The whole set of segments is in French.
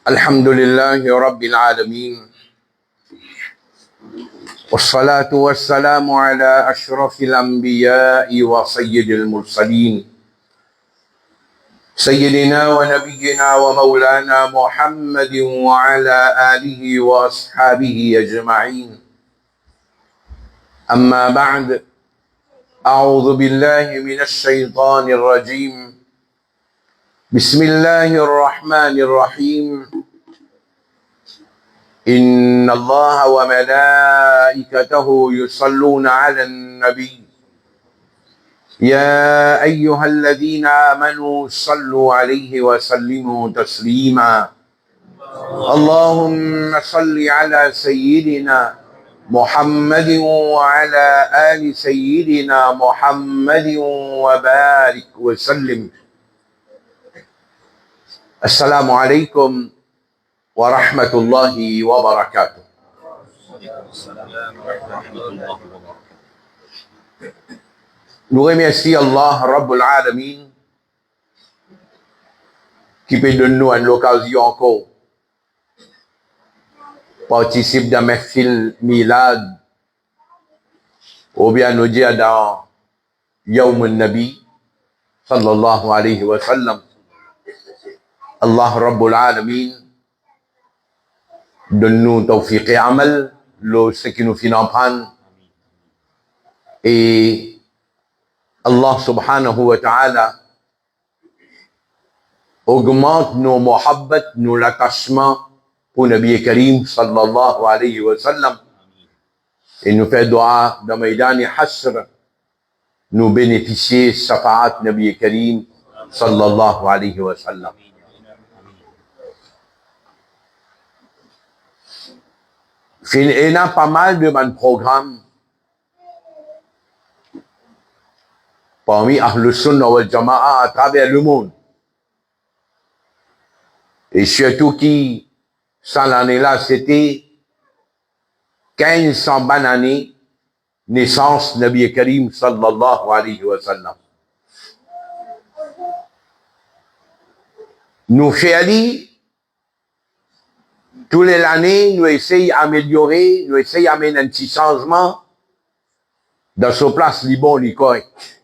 الحمد لله رب العالمين والصلاة والسلام على أشرف الأنبياء وسيد المرسلين سيدنا ونبينا ومولانا محمد وعلى آله وأصحابه أجمعين. أما بعد، أعوذ بالله من الشيطان الرجيم. بسم الله الرحمن الرحيم. إن الله وملائكته يصلون على النبي يا أيها الذين آمنوا صلوا عليه وسلموا تسليما. اللهم صل على سيدنا محمد وعلى آل سيدنا محمد وبارك وسلم. السلام عليكم ورحمة الله وبركاته. Nous remercions Allah Rabbul Alamin qui peut donner nous une occasion encore participer dans mes fils milad ou bien nous dire dans Yawm al-Nabi sallallahu alayhi wa sallam. Allah Rabbul Alamin donne-nous tawfiq et amal, ce qui nous fait en prendre. Et Allah subhanahu wa ta'ala augmente nos muhabbat, nos attachements pour Nabi Karim sallallahu alayhi wa sallam. Et nous fait dua dans Maïdani Hasr, nous bénéficier shafa'at Nabi Karim sallallahu alayhi wa sallam. Il y a pas mal de mon programme parmi Ahlus Sunnah wal Jama'a à travers le monde. Et surtout qui, cette année-là, c'était 1500 bonnes années naissance Nabi Karim sallallahu alayhi wa sallam. Nous faisons tous les années, nous essayons d'améliorer, nous essayons d'amener un petit changement dans ce place li bon, li correct.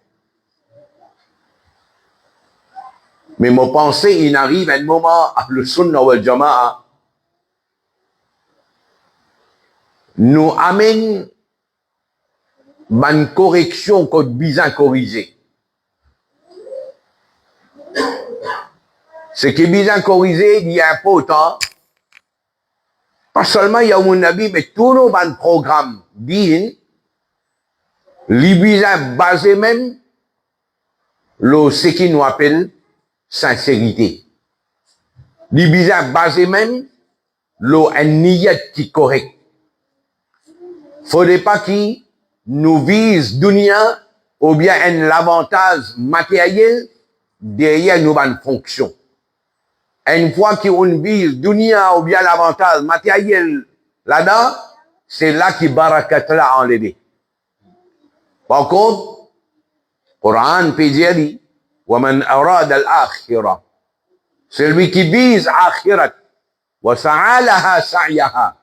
Mais mon pensée, il arrive un moment à le Sunnah wal Jama'a, nous amène une correction qu'on bien corriger. Ce qui est bien corrigé, il y a important. Pas seulement il y a un Nabi, mais tout nos programmes bien, l'ibisa basé même, ce qui nous appelle sincérité. L'ibisa basé même, un niyat qui est correct. Faudrait pas qu'il nous vise dunya ou bien l'avantage matériel derrière nos fonctions. Une fois qu'on vise dunya ou bien l'avantage matériel là-dedans, c'est là que barakat l'a enlevé. Par contre, Coran peut dire, وَمَنْ أَرَادَ الْآخِرَةِ, celui qui vise akhirat, وَسَعَى لَهَا سَعْيَهَا,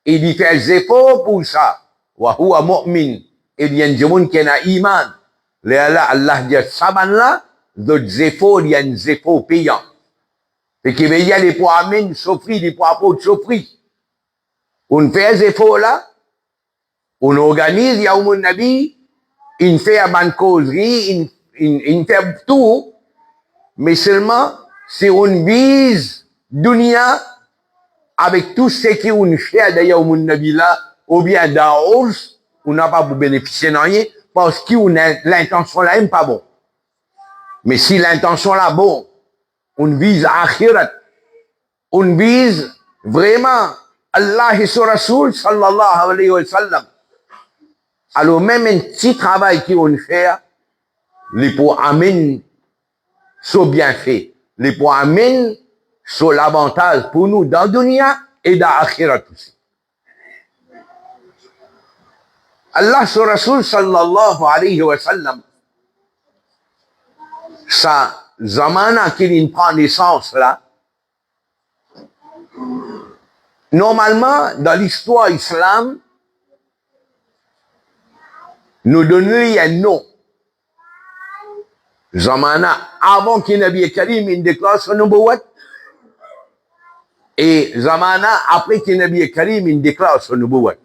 il y fait des efforts pour ça, وَهُوَ مُؤْمِنٌ, il y a un monde qui a iman, Allah dit, saban là, d'autres efforts, il y a des efforts payants. Et qui veut y aller pour amener, souffrir, les pour apporter, souffrir. On fait des efforts là, on organise, il y a un Nabi, il fait une bonne causerie, il fait tout, mais seulement si on vise dunya avec tout ce qu'on fait d'ailleurs au Nabi là, ou bien dans hausse, on n'a pas pour bénéficier de rien, parce que l'intention là n'est pas bon. Mais si l'intention là bon, on vise akhirat, on vise vraiment Allah et son Rasoul sallallahu alayhi wa sallam. Alors même un petit travail qu'on fait, les pour amener ce bienfait, les pour amener ce l'avantage pour nous dans le dunya et dans l'akhirat aussi. Allah son Rasoul sallallahu alayhi wa sallam, ça zamana qu'il prend naissance là, Normalement, dans l'histoire islam, nous donnons un nom. Zamana, avant qu'il Nabi Karim il déclare son nubuwat, et Zamana, après qu'il Nabi Karim il déclare son nubuwat.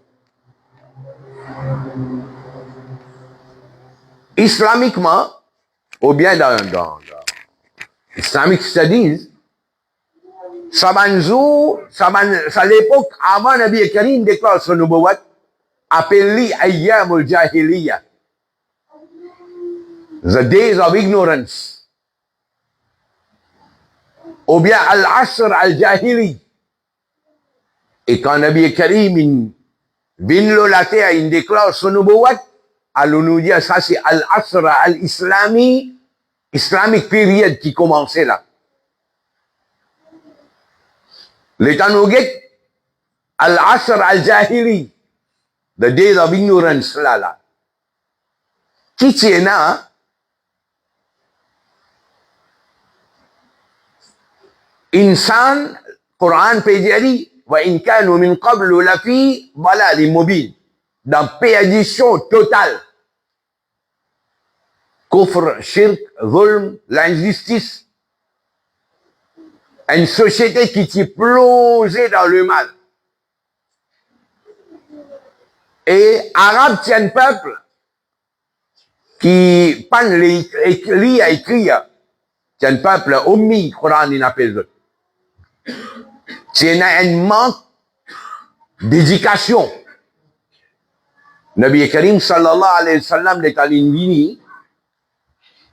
Islamiquement, ou bien dans Islamic Studies, ça l'époque avant Nabi Karim déclare son nubuwat, appelé Ayyamul Jahiliyyah. The days of ignorance. Ou bien Al-Asr al-Jahili. Et quand Nabi Karim vient le later, il déclare son nubuwat, alors nous dit ça c'est Al-Asr al-Islami, Islamic period qui commençait là. L'état nous dit Al-Asr al-Jahili, the days of ignorance là. Qui tient là? إنسان قرآن pédiali wa in kanu min qablu lafi dalal mubin, dans perdition totale. Kufr, shirk, zulm, l'injustice. Une société qui t'y plongée dans le mal. Et Arabes, c'est un peuple qui pas lit à écrire. C'est un peuple ommi, Coran il appelle ça. C'est un manque d'éducation. Nabi Karim sallallahu alayhi wa sallam est allé vini.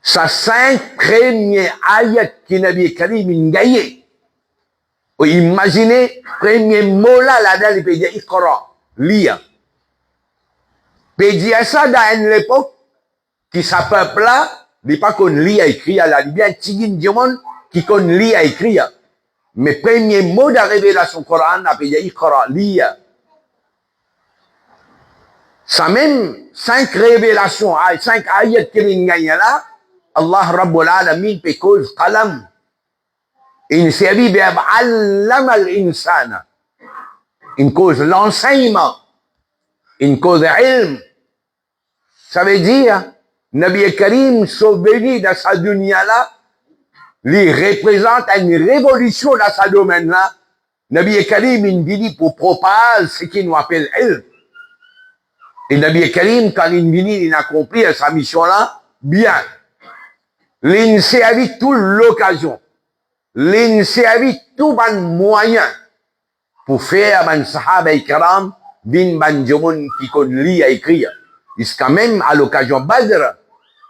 Sa 5 premiers ayats que Nabi Karim a gagné. Imaginez, premier mot là, là-dedans, il peut dire Iqra, lire. Il peut dire ça dans une époque qui s'appelle là, il n'est pas qu'on lit à écrire, là, il y a bien tigin du monde qui qu'on lit à écrire. Mais premier mot de la révélation Coran, il peut dire Iqra, lire. Ça même 5 révélations, 5 ayats qu'il a gagné là, Allah Rabbul Alamin peut cause qalam. Il s'agit de allama al-insana. Une cause l'enseignement. Une cause ilm. Ça veut dire, Nabi Karim sont venus dans sa dunya là, il représente une révolution dans sa domaine là. Nabi Karim il vient pour propager ce qu'il nous appelle ilm. Et Nabi Karim, quand il vient, il a accompli sa mission là, bien. Il s'agit toute l'occasion. Il s'agit tout ban moyen pour faire ban sahaba ikram bin ban jomon qui qu'on lit à écrire. Jusqu'à même à l'occasion Badr,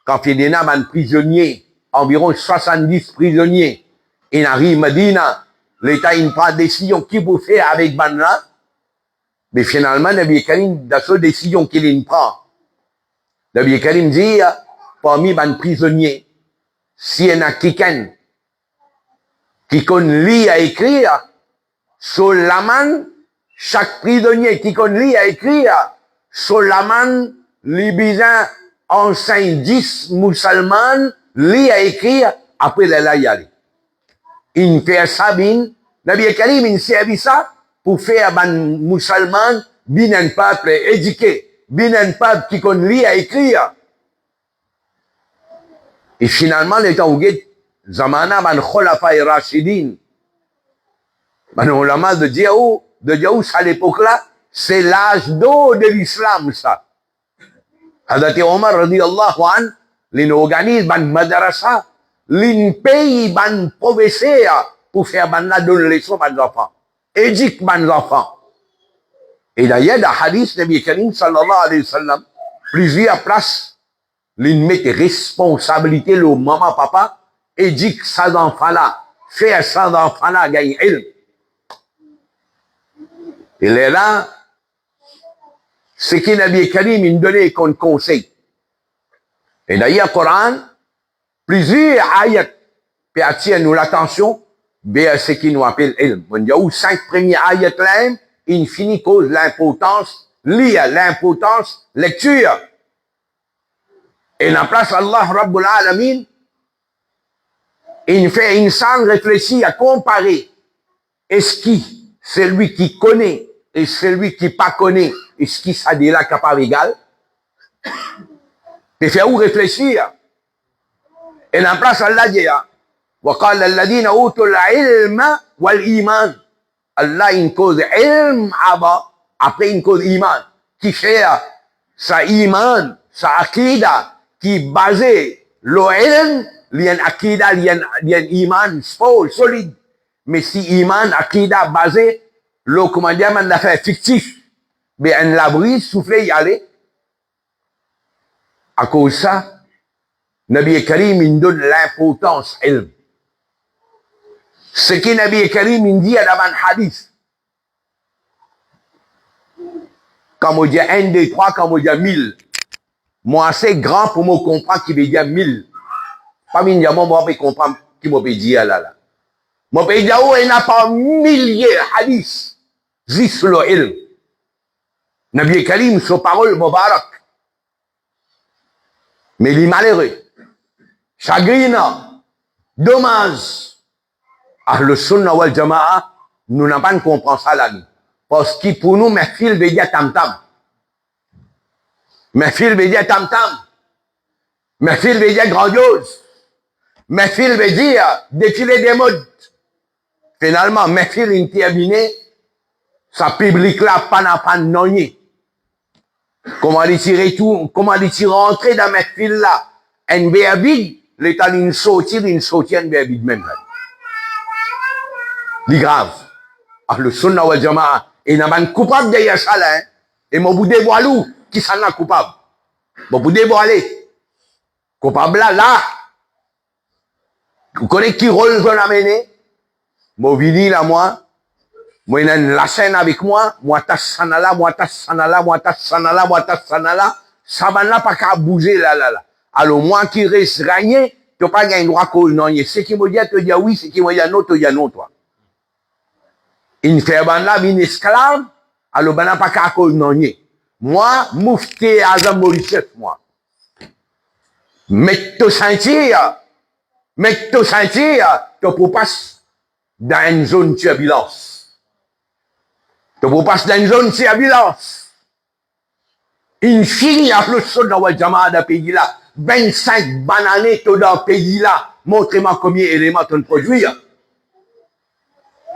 quand il y a ban prisonniers, environ 70 prisonniers, il arrive à Medina, l'État il prend décision qui peut faire avec ban là, mais finalement Nabi Karim dans cette décision qu'il prend, Nabi Karim dit parmi ban prisonniers, si il y en a quelqu'un qui connaît lire à écrire, sur la main, chaque prisonnier qui connaît lire à écrire, sur la main, les bisins enseignent 10 musulmans, lire à écrire, après les la y aller. Il fait ça, Nabi Karim, il servi ça pour faire un musulman, un peuple éduqué, un peuple qui connaît lire à écrire. Et finalement, les temps où Zamana ban Khulafa Rashidin, ban ulama de Djaous à l'époque là, c'est l'âge d'eau de l'islam ça. Hadati Omar radiyallahu an, l'in organise ban madrasa, l'in paye ban professeur pour faire ban la donne leçon ban enfants, éduque ban enfants. Et d'ailleurs dans hadith Nabi Karim sallallahu alayhi wa sallam, plusieurs places, l'in met responsabilité le maman papa, éduque ces enfants-là, faire ces enfants-là gagner ilm. Il est là, ce que Nabi Karim il donnait comme conseil. Et d'ailleurs, Coran, plusieurs ayats peut attirer nous l'attention vers ce qui nous appelle ilm. Il y a 5 premiers ayats là, il finit cause l'importance, lire l'importance, lecture. Et la place Allah Rabbul Alamin, il fait insan réfléchir à comparer est-ce qui, celui qui connaît et celui qui pas connaît, est-ce qui ça dit là capable égal? Et faire où réfléchir? Et en place, Allah dit, وقال الذين أوتوا العلم والإيمان. Allah une cause ilm après une cause iman. Qui fait sa iman, sa akida, qui basé le ilm, l'yen akida, l'yen iman fort, solide. Mais si iman, akida basé, le commandant man l'a fait fictif, mais en l'abri, souffler y aller. À cause de ça, Nabi Karim, il donne l'importance ilm. Ce que Nabi Karim, il dit dans un hadith. Quand on dit 1, 2, 3, quand on dit 1000. Moi, assez grand pour me comprendre qu'il veut dire 1000. Pas bien, moi, je comprendre qui me peut dire là. Moi, je peux dire, il n'y a pas milliers de hadiths. Juste le ilm. Nabi Karim, sa parole, Mubarak. Mais il est malheureux. Chagrin, dommage. Ahl Sunnah wal Jama'a, nous n'avons pas compris ça là. Parce que pour nous, mes fils veut dire tam-tam. Mes fils veut dire tam-tam. Mes fils veut dire grandiose. Mes fils veut dire défiler des modes. Finalement, mes fils ont terminé, sa public là, pas non. Comment les tirer tout, comment les tirer entrer dans mes fils là. Un béabide, l'état d'une sortie un béabide même là. C'est grave. Ahl Sunnah wal Jama'a. Et n'a pas coupable derrière ça là. Et mon bout de voilou, qui s'en a coupable. Mon bout de voilé. Coupable là. Vous connaissez qui rôle je l'ai amené? Mon vini là, moi il y a la scène avec moi. Moi, tas sanala, moi, tas sanala, moi, tas sanala, moi, tas sanala. Ça va là pas qu'à bouger là. Alors, moi qui reste gagné, tu n'as pas gagné droit qu'on non. Ce qui me dit, tu dis oui, ce qui me dit non, tu dis non, toi. Une ferban là, une esclave, alors ben n'a pas qu'à cause non. Moi, moufti Azam Mauritius, moi. Mais tu sentir, tu peux passer dans une zone de turbulence. Tu peux passer dans une zone de turbulence. Une fille a le sol dans le Jama'a dans le pays là. 25 bananes dans le pays là. Montrez-moi combien d'éléments tu produis.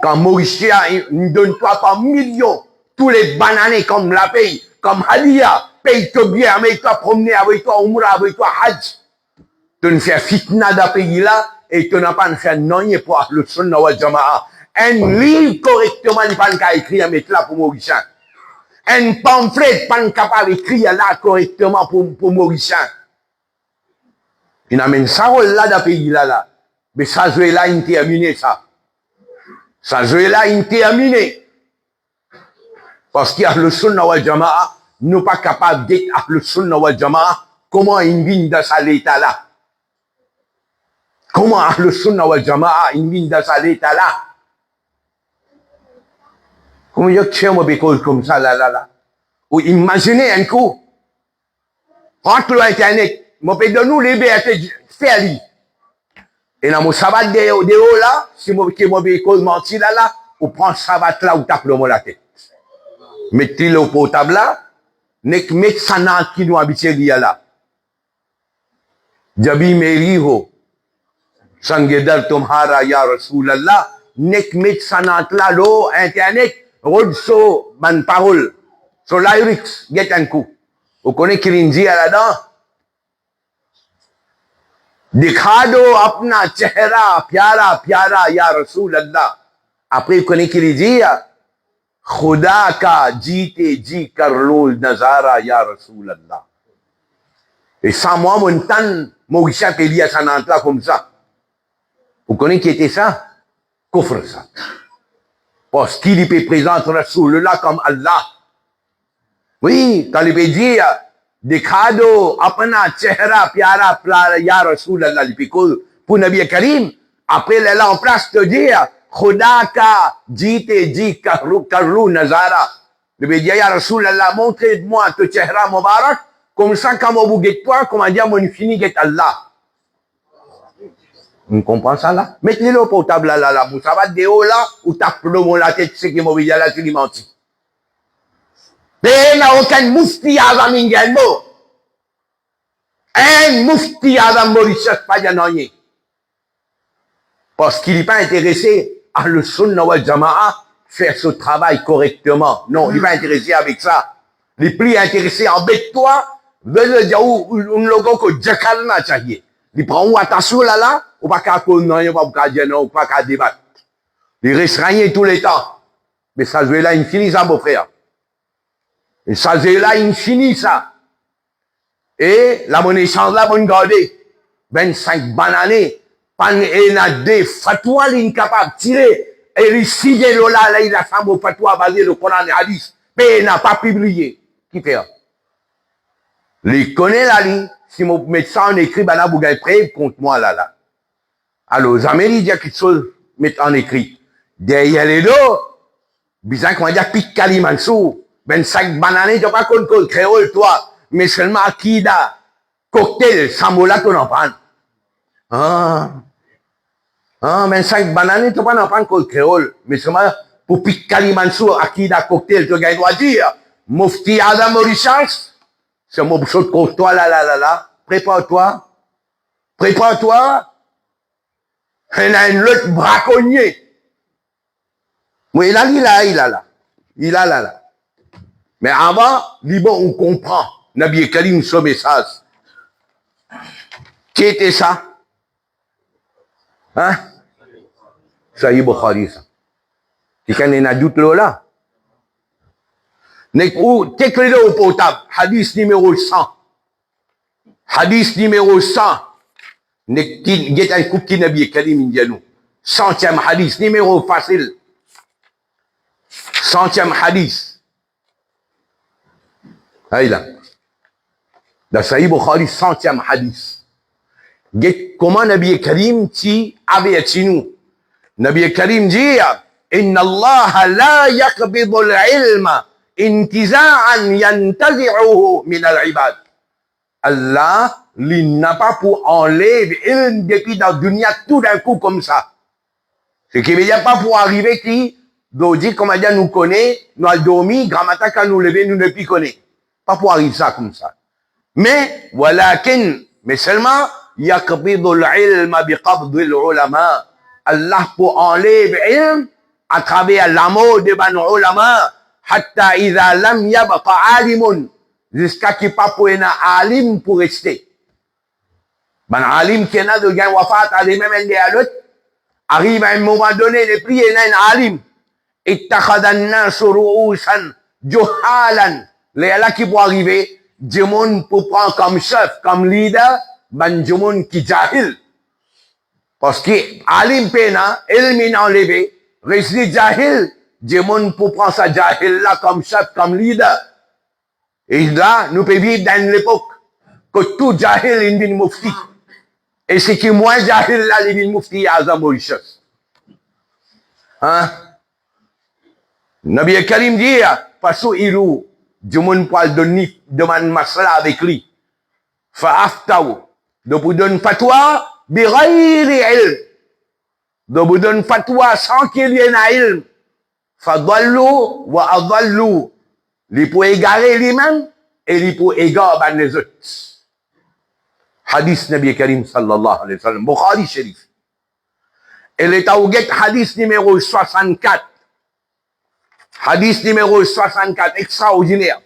Quand Mauritius nous donne toi par millions, tous les bananes comme la paye, comme Halia, paye toi bien, avec toi promener avec toi, Umrah avec toi, Hajj. Tu ne fais fitna dans le pays là, et tu n'as pas fait non pour le Sunnah wal Jama'a. Un livre correctement, il n'est pas écrit à mettre là pour Mauritius. Un pamphlet, pas capable d'écrire là correctement pour Mauritius. Il amène ça là dans le pays là. Mais ça, je vais là, il terminé ça. Ça, je vais là, il terminé. Parce qu'il y a le Sunnah wal Jama'a, nous pas capable d'être le Sunnah wal Jama'a, comment il vient dans cet état là. Comment le Sunnah wal Jama'a, il vient dans cet état là. Comment il y a des choses comme ça là. Ou imaginez un coup. Entre l'internet, mon pays de nous liberté faire lui. Et dans mon sabbat de haut là, si mon véhicule menti là, ou prend sabbat là, ou tape le mot la tête. Mettez-le au portable là, nek met sana qui nous habite là. Jabi meriho, sangedal tumhara ya Rasulallah, nek met sana là, lo, internet, rodso, ban parole, sur lyrics, get un coup. Vous connaissez Kirinji là-dedans? दिखा दो अपना चेहरा प्यारा प्यारा या रसूल अल्लाह après vous connaissez qui dit खुदा का जीते जी कर लो नजारा या रसूल अल्लाह et sans moi mon temps Mauritius peut dire ça dans là comme ça vous connaissez qui était ça kufr ça parce qu'il peut présenter Rasulullah comme Allah oui quand il peut dire दिखा दो अपना चेहरा प्यारा प्यारा या रसूल अल्लाह pour Nabi Karim après elle en place de dire खुदा का जीते जी कर लो नजारा Nabi dit ya Rasul Allah montrez-moi ton चेहरा मुबारक comme ça quand vous guette toi comment dire mon fini guette Allah On comprend ça là? Mettez-le au portable là, ça va de haut là, ou tape le la tête, c'est qui m'a dit là, tu lui menti. Mais il n'y a aucun moufti avant Mingelmo. Un moufti avant Mauritius, pas de rien. Parce qu'il n'est pas intéressé à le sunna wal jama'a, faire ce travail correctement. Non, il n'est pas intéressé avec ça. Il est plus intéressé en bête-toi, veut dire où un logo que Djakal n'a chahié. Il prend où attention là, ou pas qu'à cause, non, il va pas dire non, ou pas qu'à débattre. Il reste rien tout le temps. Mais ça, je vais là, il finit ça, mon frère. Et ça, je vais là, il finit ça. Et la monnaie change là, bonne garder. 25 bananes, pan enade, fatwa, l'incapable de tirer. Et ici, là, il a fait un fatwa basé le Coran et Hadith. Mais il n'a pas publié. Qui fait? Les connaît là, si mon médecin en écrit, ben là, vous gagnez prêt contre moi là. Alors, jamais il dit quelque chose, mettre en écrit. Derrière les deux, bizarre qu'on va dire pique Kalimansou, 25 bananes, tu n'as pas contre créole, toi, mais seulement Akida, cocktail, Samola, tu en prends. 25 bananes, tu n'as pas en prendre contre créole, mais seulement pour pique Kalimansou, Akida, cocktail, tu gagnes droit dire, Mufti Adam Mauritius, c'est mon bouchon contre toi, là, prépare-toi. Il y a un autre braconnier. Oui, il a là. Mais avant, on comprend. Nabi Karim, ce message. Qui était ça? Hein? Sahih Bukhari, ça. Tu connais un doute là? T'es que au portable. Hadith numéro 100. Hadith numéro 100. Get un coup qui Nabi Karim indianou. 100e hadith, numéro facile. 100e hadith. Aïe dans Sahih Bukhari, 100e hadith. Comment Nabi Karim dit avec nous? Nabi Karim dit Inna Allah la yaqbidu al-ilma intiza'an yantazi'uhu min al-ibad. Allah, il n'a pas pour enlever ilm depuis dans la dunya tout d'un coup comme ça. Ce qui veut dire pas pour arriver qui, d'aujourd'hui, comme on dit, nous connaît, nous a dormi, grand matin quand nous lever, nous ne plus connaît. Pas pour arriver ça comme ça. Mais, mais seulement, yaqbidu al-ilma biqabdi al-ulama. Allah pour enlever ilm à travers l'amour de ban ulama, hatta idha lam yabqa alimun, jusqu'à qu'il pas pour un alim pour rester. Ben alim qui est de gain wafat à les mêmes à l'autre, arrive à un moment donné, les prix est un alim. Ittakhadha an-nas ru'usan juhalan. Les là qui vont arriver, du monde pour prendre comme chef, comme leader, ben du monde qui jahil. Parce que alim pena, ilmin enlevé, reste jahil, du monde pour prendre sa jahil là comme chef, comme leader. Et là, nous pouvons vivre dans l'époque que tout jahil est une mufti. Et ce qui est moins jahil là, il est une mufti à Azam Mauritius. Hein? Nabi Karim dit, parce qu'il ou, du monde pour donner, demande masala avec lui. Fa'aftaou. De vous donner fatwa, bi ghayri ilm. De vous donner fatwa sans qu'il y ait un ilm. Fadallu wa adallu. Il peut égarer lui-même et il peut égarer les autres. Hadith Nabi Karim sallallahu alayhi wa sallam. Bukhari Sharif. Et le Taouget hadith numéro 64. Hadith numéro 64, extraordinaire.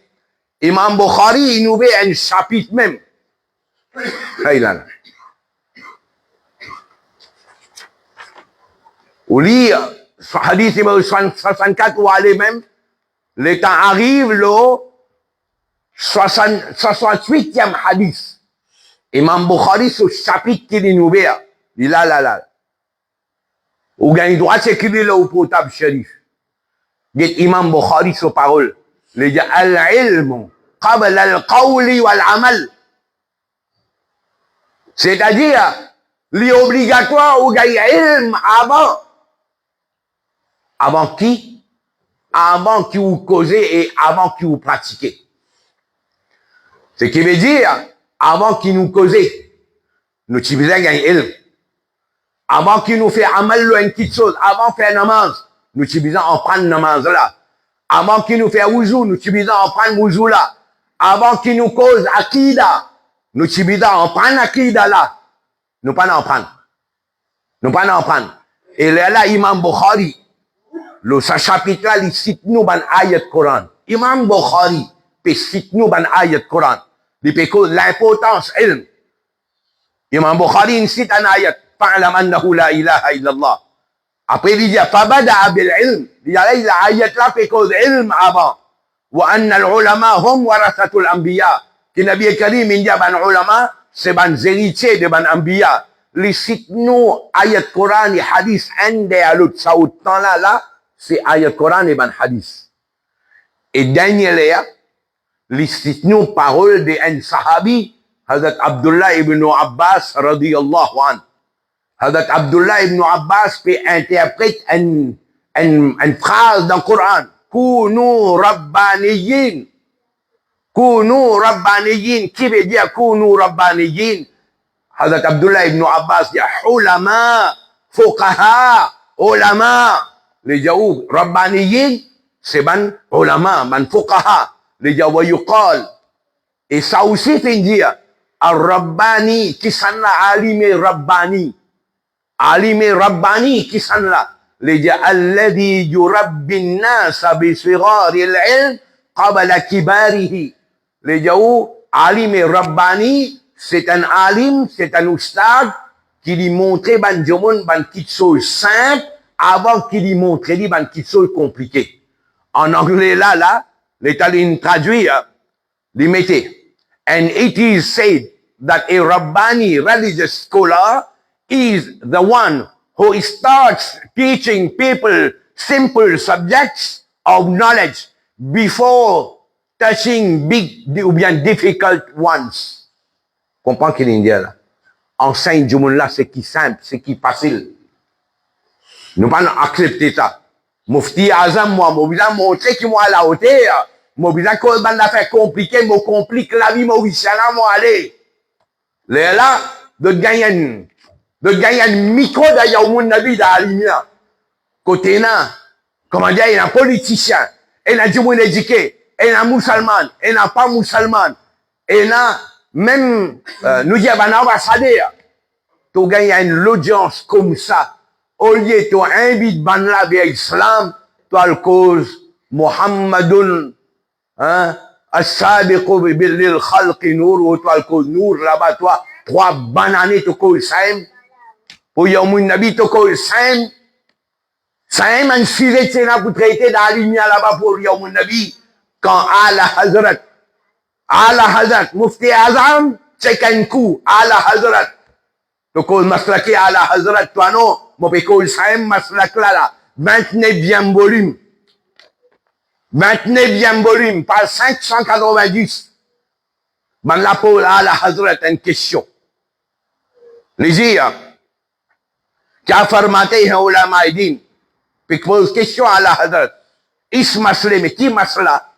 Imam Bukhari, il nous met un chapitre même. Là. Au lit, hadith numéro 64, où aller même, le temps arrive, le 68e hadith. Imam Bukhari, ce chapitre qu'il nous met, il a là. Ou gagne droit, c'est qu'il est là au portable shérif. Imam Bukhari, sa parole. Il dit, al-ilmu, qabla al-qawli wal-amal. C'est-à-dire, l'obligatoire ou gagne ilm avant. Avant qui? Avant qui vous causez et avant qui vous pratiquez. Ce qui veut dire, avant qui nous causez, nous utilisons gagne ilm. Avant qu'il nous fait amal une petite chose, avant de faire namaz, nous utilisons en prendre namaz là. Avant qu'il nous fait ouzou, nous utilisons en prendre ouzou là. Avant qu'il nous cause akida, nous utilisons en prendre akida là. Nous pas en prendre. Nous pas en prendre. Et là, Imam Bukhari, sa chapitre là, il cite nous ban ayat Coran. Imam Bukhari, il cite nous ban ayat Coran. Il peut cause l'importance ilm. Imam Bukhari, il cite un ayat. Fa'lam annahu la ilaha illallah. Après, il dit, fabada'a bil ilm. Il dit, la ayat là, fait cause ilm avant. Wa anna al-ulama hum warathatul anbiya. Qui Nabi Karim, il dit, ban ulama, c'est ban héritier de ban anbiya. Les cite nous, ayat Coran et hadith, un des à l'autre, ça autant là, c'est ayat Coran et ban hadith. Et dernier là, les cite nous, parole de un sahabi, Hazrat Abdullah ibn Abbas, radiyallahu anhu. Hazrat Abdullah ibn Abbas peut interpréter une phrase dans le Coran. Kunu rabbaniyin. Kunu rabbaniyin. Qui veut dire kunu rabbaniyin? Hazrat Abdullah ibn Abbas dit ulama, fuqaha, ulama. Les jaoub, rabbaniyin, c'est ban ulama, ban fuqaha. Les jaoub, yuqal. Et ça aussi fait dire, al-rabbani, qui s'en a alimé rabbani. Alimé rabbani, qui s'en a. Les jaoub, alladhi yurabbi nasa bi sirari al-ilm, qabala kibarihi. Les jaoub, alimé rabbani, c'est un alim, c'est un oustad qui lui montrait ban jomon ban petite chose simple avant qu'il lui montre ban petite chose compliquée. En anglais là, l'Italien traduit, il mettait. And it is said that a Rabbani religious scholar is the one who starts teaching people simple subjects of knowledge before touching big ou bien difficult ones. Comprends qu'il est là. Enseigne du monde là, c'est qui simple, c'est qui facile. Nous pas accepter ça. Mufti Azam, moi, besoin montrer que moi à la hauteur. Moi, besoin qu'on va faire compliqué, moi complique la vie, moi, moi, allez. Là, de gagner un micro d'ailleurs au monde de la vie, dans la lumière. Côté là, comment dire, il y a un politicien, il y a du monde éduqué, il y a un musulman, il y a pas musulman, il y a même, nous disons, un ambassadeur, tu gagnes une audience comme ça, au lieu de inviter Banla vers l'islam, tu as le cause, Muhammadun, hein, as-sabiqu bil khalqi nour, ou tu as le cause nour, là-bas, toi, 3 bananes, tu causes saim, pour Yamoun Nabi, tu causes saim, saim, un filet, c'est là pour traiter dans la lumière là-bas pour Yamoun Nabi, quand Allah Hazrat, Ala Hazrat, Mufti Azam, c'est un coup, Ala Hazrat. Tu causes maslaki Ala Hazrat, toi non, moi je cause Saïm maslak là, 29e volume. 29e volume, par 590. Ben la pose Ala Hazrat une question. Les dire, qui a formaté un ulama idin, puis pose question à Ala Hazrat. Is masle, mais qui masla?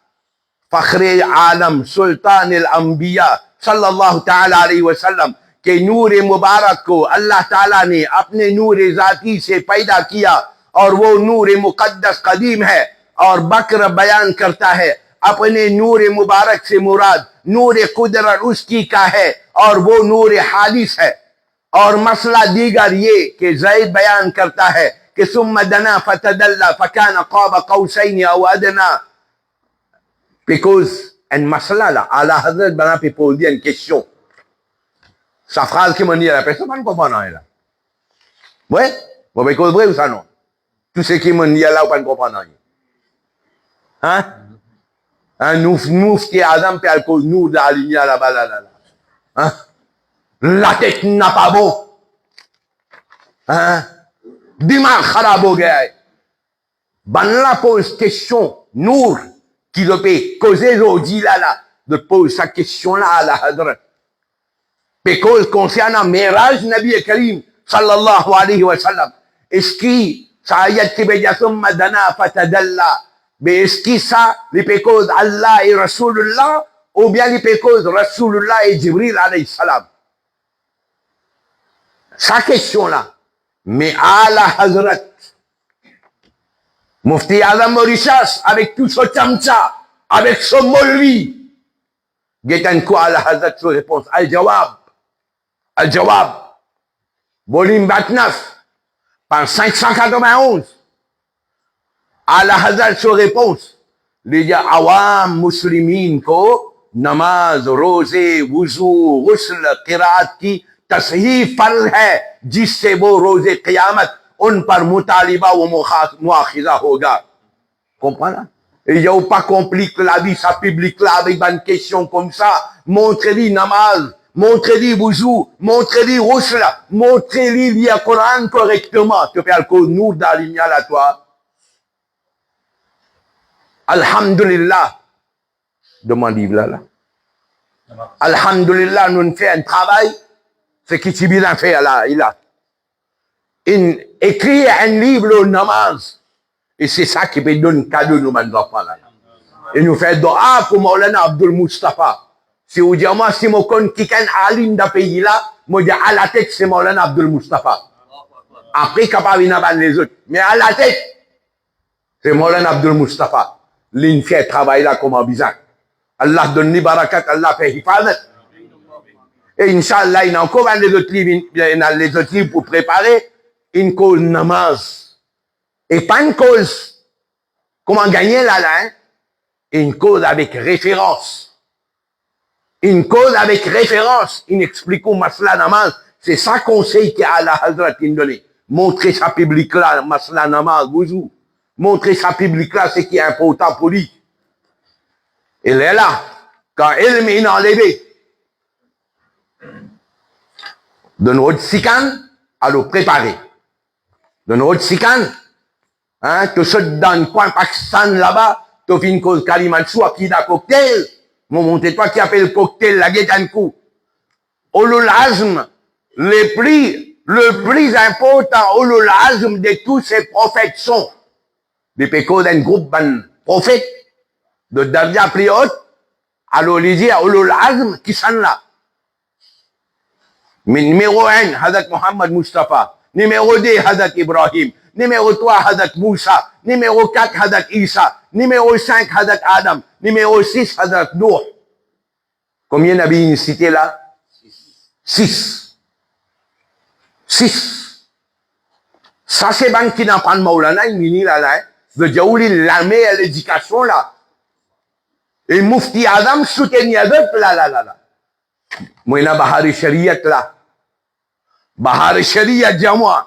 Fakhri Alam, Sultan al-Anbiya, sallallahu ta'ala alayhi wa sallam, के नूर मुबारक को अल्लाह ताला ने अपने नूर जाती से पैदा किया और वो नूर मुकद्दस कदीम है और बकर बयान करता है अपने नूर मुबारक से मुराद नूर कुदरत उसकी का है और वो नूर हादिस है और मसला दीगर ये कि ज़ैद बयान करता है कि सुम्मा दना फतदल्ला फकान क़ाब क़ौसैन औ अदना because un masala là Allah Hazrat bana pe poser une question. Sa phrase qui m'a dit, la personne ne comprend rien là. Ouais? Bon, ben, vrai ou ça non? Tout ce qui m'a dit là, on ne comprend rien. Hein? Hein, nous, qui est Adam, puis à cause nous, de la lumière là-bas, là. Hein? La tête n'a pas beau. Hein? Dimanche, kharabo gay. Ban la pose question, nous, qui le peut causer aujourd'hui là, de poser sa question là à la Hadrat. Because concernant Miraj Nabi Karim sallallahu alayhi wa sallam, est-ce qui ça ayat tibaya thumma dana fatadalla, mais est-ce qui ça les pécos Allah et Rasulullah ou bien les pécos Rasulullah et Jibril alayhi salam? Sa question là, Mais Ala Hazrat, Mufti Azam Mauritius, avec tout ce tamcha, avec ce molvi, Getan quoi Ala Hazrat, sa réponse, Al-Jawab, volume 29, page 591, Ala Hazrat, sa réponse, les awam muslimin ko, namaz, rosé, wuzu, ghusl, qiraat की तसही फर्ज है जिससे वो रोजे क़यामत उन पर मुतालिबा व मुआखिजा होगा. Comprenez? Il n'y a pas compliqué la vie, ça public là avec une question comme ça. Montrez-lui namaz, montrez-lui bouzou, montrez-lui roussla, montrez-lui lire le Coran correctement. Tu fais le code nous dans l'ignoble à toi. Alhamdulillah. Demande livre là. Alhamdulillah, nous faisons un travail. Ce qui est bien fait là, il a écrit un livre au namaz. Et c'est ça qui peut donner cadeau nous enfants là. Et nous fait doa pour Maulana Abdul Mustafa. Si vous dites moi si mon con qui ken alim da pays là, moi dis à la tête c'est Maulana Abdul Mustafa. Après capable venir les autres, mais à la tête c'est Maulana Abdul Mustafa. L'in fait travail là comme un bizarre. Allah donne ni barakat, Allah fait hifazat. Et Inch'Allah, il y a encore les autres livres pour préparer une cause namaz. Et pas une cause, comment gagner là, hein? Une cause avec référence. Une cause avec référence. Il explique au masla namaz. C'est ça conseil qu'à la Hazrat donné. Montrer sa public là, masla namaz, bouzou. Montrer sa public là, c'est qui est important pour lui. Il est là. Quand il m'est enlevé. De notre sikan, à le préparer. De notre sikan, hein, tu sautes dans le coin Pakistan là-bas, tu fais une cause Kalimansoua qui a cocktail, mon monté toi qui appelle le cocktail la guette un coup. Ololazm, le plus important ololazm de tous ces prophètes sont, des pécos d'un groupe de prophètes, de Darja plus haute, alors les dire ololazm qui sont là. Mais numéro 1, Hazrat Muhammad Mustafa. Numéro 2, Hazrat Ibrahim. Numéro 3, Hazrat Moussa. Numéro 4, Hazrat Isa. Numéro 5, Hazrat Adam. Numéro 6, Hazrat Nour. Combien d'habits cités là? 6. 6. Ça, c'est ban qui n'en prend Maulana, il mini là, là. Le Djaouli, l'armée et l'éducation là. Et Mufti Adam soutenir d'autres là. Moi, na Bahari Shariat là. Bahari Shariat Jamwa.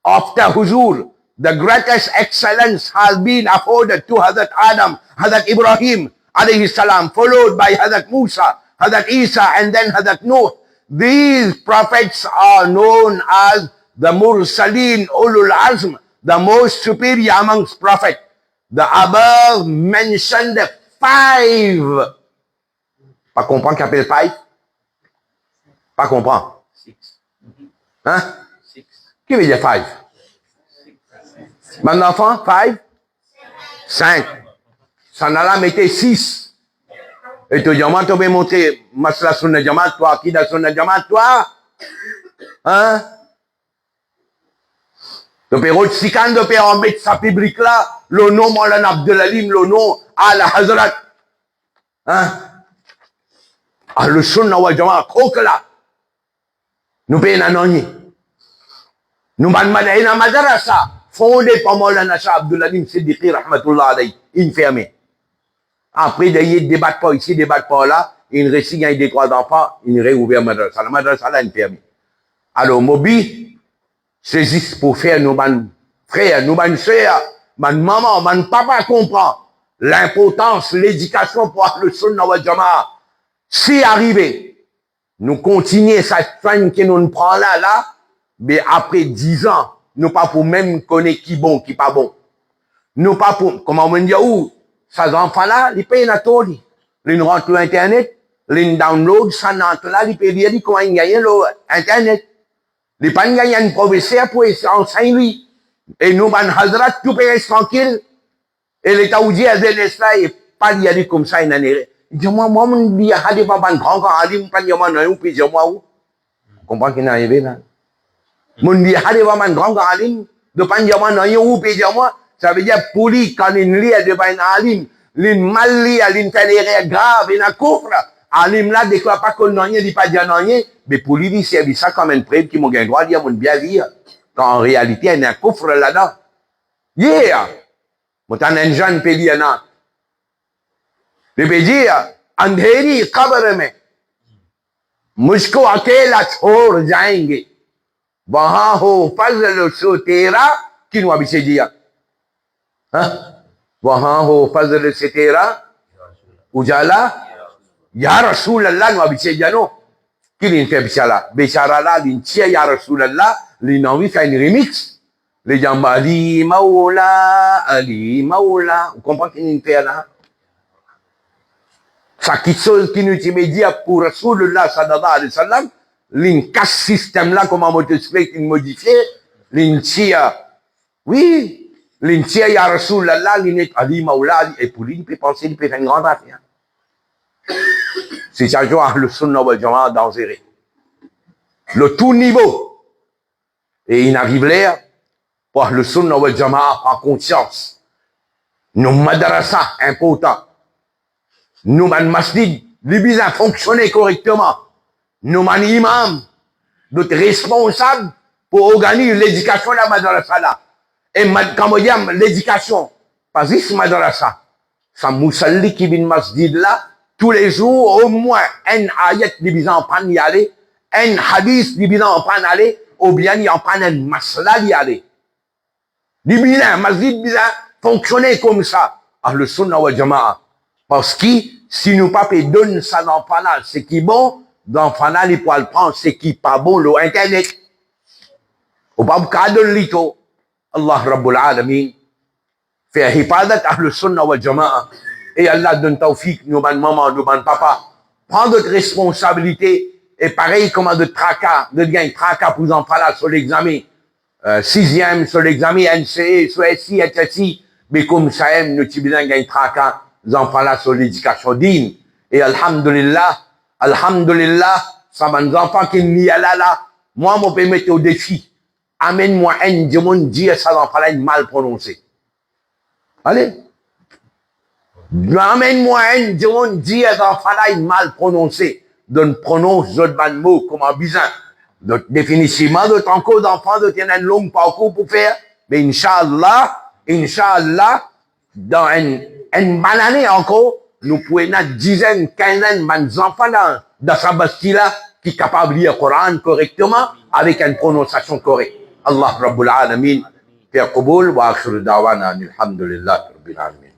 After Huzur, the greatest excellence has been afforded to Hazrat Adam, Hazrat Ibrahim, alayhi salam, followed by Hazrat Musa, Hazrat Isa, and then Hazrat Nuh. These prophets are known as the Mursaleen Ulul Azm, the most superior amongst prophets. The above mentioned 5. Pas comprendre qu'il appelle 5? Pas comprendre. Hein? Qui veut dire 5? Mon enfant, 5? 5. Sanala mettait 6. Et tu dis, moi, tu veux montrer, masla sunna jamat, toi, qui da sunna jamat, toi? Hein? Tu peux retirer, tu peux en mettre sa public là, le nom Maulana Abdelalim, le nom Al Hazrat. Hein? Ah, le sunna wal jamat, croque là. Nous payons un annier. Nous avons une madrasa fondée par Maulana Shah Abdulalim Siddiqui Rahmatullah alayhi, infirmé. Après, il débat pas ici, débat pas là, il récit il y a des 3 enfants, il réouvert la madrasa. La madrasa là, infirmé. Alors, Mobi, c'est juste pour faire nos frères, nos sœurs, nos maman, nos papa comprend l'importance, l'éducation pour le sunna wal jama'a. Si arrivé, nous continuons cette traîne que nous prenons là, mais après 10 ans, nous pas pour même connaître qui bon, qui pas bon. Nous pas pour, comment on dit, où, ces enfants-là, ils payent la tôle. Ils rentrent sur Internet, ils download, ça rentre là, ils payent dire comment ils gagnent l'Internet. Ils pas gagner un professeur pour enseigner lui. Et nous, ban Hazrat, tout peut rester tranquille. Et l'État où dit, là, et pas dire comme ça, une année. Dis-moi, moi, on dit, pas ban grand, Ali, pas dire moi, non, puis dis-moi où. Comprends qu'il est arrivé là? Mon dit, allez voir un grand alim, de pas dire moi, non, ou dire moi, ça veut dire, pour lui, quand il lit devant un alim, il mal lit, il fait des erreurs graves, il a couvre, alim là, déclare pas qu'on n'a rien, il pas dire non rien, mais pour lui, il servait ça comme une preuve qui m'a gagné droit, dire, mon bien lire. Quand en réalité, il y a un coffre là-dedans. Yeah! Mon t'en un jeune peut dire non. Il peut dire, andheri qabr mein, मुझको अकेला छोड़ जाएंगे वहां हो फजल सो तेरा किन अभी से दिया वहां हो फजल से तेरा उजाला या रसूल अल्लाह नु अभी से जानो किन fait बेचारा là l'intia ya rasul Allah l'inenvie fait une remix les gens Ali Maoula vous comprenez qu'il fait là ça qui chose qui nous immédiat pour Rasulullah sallallahu alayhi wa sallam, l'incasse système là, comment on t'explique, il modifie, l'intia, oui, l'intia ya Rasulullah, l'inet Ali Maoula, et pour lui, il peut penser, il peut faire une grande affaire. C'est ça, genre, le sunnah wal jama'a dangereux. Le tout niveau. Et il arrive là, pour le sunnah wal jama'a prend conscience. Nos madrasa importants. Nous, man masjid, les bizarres fonctionner correctement. Nous, man imam, notre responsable pour organiser l'éducation de la madrasa là. Et quand on dit l'éducation, pas juste madrasa. Ça moussalli qui vient masjid là, tous les jours, au moins, un ayat de bizarre en pan y aller, un hadith de bizarre en pan aller, ou bien y en pan un masla y aller. Les bizarres, masjid bizarre, fonctionner comme ça. Ah, le sunnah wal jama'a. Parce que, si nous pas donner ça dans le fanal, c'est qui bon, dans le fanal, il peut le prendre, c'est qui pas bon, le internet. Ou pas, cadre l'ito. Allah Rabbul Alamin. Fait hifadat ahl sunnah wal jama'a. Et Allah donne tawfiq, nous ban maman, nous ban papa. Prends votre responsabilité. Et pareil, comme de tracas, de gain tracas pour enfants là, sur l'examen. Sixième, sur l'examen NCE, sur SI, etc. Mais comme ça, nous, tu bien gain tracas. Les enfants là sur l'éducation digne. Et alhamdulillah, ça va nos enfants qui n'y a là, moi, mon père mettre au défi. Amène-moi un démon, dire ça l'enfant là, mal prononcé. Allez. Amène-moi un démon, dire ça l'enfant là, mal prononcé. Donne prononce d'autres ban mots, comme un bizarre. Donc, définitivement, d'autres encore d'enfants, d'autres, il y a un long parcours pour faire. Mais Inch'Allah, dans une bonne année encore, nous pouvons avoir dizaines, quinzaines d'enfants dans sa bastille-là qui sont capables de lire le Coran correctement avec une prononciation correcte. Allah Rabbul Alamin, fi qaboul wa akhiru da'wana alhamdulillah rabbil alamin.